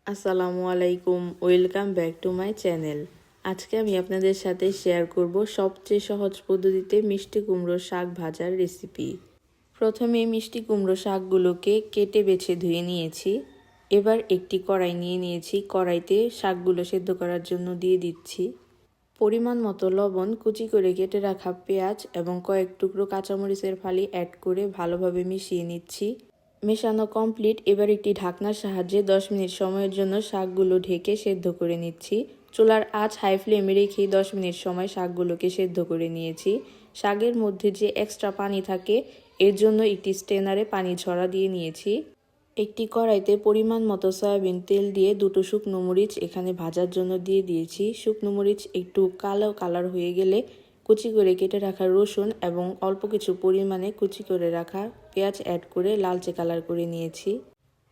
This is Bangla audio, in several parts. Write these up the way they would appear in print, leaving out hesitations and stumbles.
আসসালামু আলাইকুম, welcome back to my channel. আজকে আমি আপনাদের সাথে শেয়ার করব সবচেয়ে সহজ পদ্ধতিতে মিষ্টি কুমড়ো শাক ভাজার রেসিপি। প্রথমে মিষ্টি কুমড়ো শাকগুলোকে কেটে বেছে ধুয়ে নিয়েছি। এবার একটি কড়াই নিয়ে নিয়েছি, কড়াইতে শাকগুলো সেদ্ধ করার জন্য দিয়ে দিচ্ছি পরিমাণ মতো লবণ, কুচি করে কেটে রাখা পেঁয়াজ এবং কয়েক টুকরো কাঁচামরিচের ফালি অ্যাড করে ভালোভাবে মিশিয়ে নিচ্ছি। মেশানো কমপ্লিট। এবার একটি ঢাকনার সাহায্যে 10 মিনিট সময়ের জন্য শাকগুলো ঢেকে সেদ্ধ করে নিচ্ছি। চুলার আঁচ হাই ফ্লেমে রেখে 10 মিনিট সময় শাকগুলোকে সেদ্ধ করে নিয়েছি। শাকের মধ্যে যে এক্সট্রা পানি থাকে এর জন্য একটি স্ট্রেনারে পানি ঝরা দিয়ে নিয়েছি। একটি কড়াইতে পরিমাণ মতো সয়াবিন তেল দিয়ে দুটো শুকনো মরিচ এখানে ভাজার জন্য দিয়ে দিয়েছি। শুকনো মরিচ একটু কালো কালার হয়ে গেলে কুচি করে কেটে রাখা রসুন এবং অল্প কিছু পরিমাণে কুচি করে রাখা পেঁয়াজ অ্যাড করে লালচে কালার করে নিয়েছি।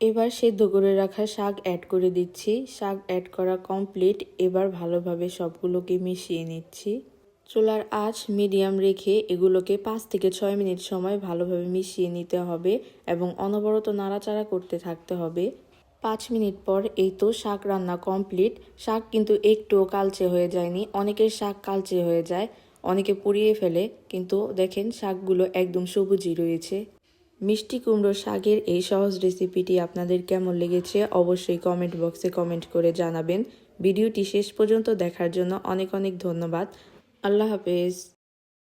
এবার সেদ্ধ করে রাখা শাক অ্যাড করে দিচ্ছি। শাক অ্যাড করা কমপ্লিট। এবার ভালোভাবে সবগুলোকে মিশিয়ে নিচ্ছি। চুলার আঁচ মিডিয়াম রেখে এগুলোকে 5 থেকে 6 মিনিট সময় ভালোভাবে মিশিয়ে নিতে হবে এবং অনবরত নাড়াচাড়া করতে থাকতে হবে। 5 মিনিট পর এই তো শাক রান্না কমপ্লিট। শাক কিন্তু একটুও কালচে হয়ে যায়নি। অনেকের শাক কালচে হয়ে যায়, অনেকে পুড়িয়ে ফেলে, কিন্তু দেখেন শাকগুলো একদম সবুজই রয়েছে। মিষ্টি কুমড়ো শাকের এই সহজ রেসিপিটি আপনাদের কেমন লেগেছে অবশ্যই কমেন্ট বক্সে কমেন্ট করে জানাবেন। ভিডিওটি শেষ পর্যন্ত দেখার জন্য অনেক অনেক ধন্যবাদ। আল্লাহ হাফেজ।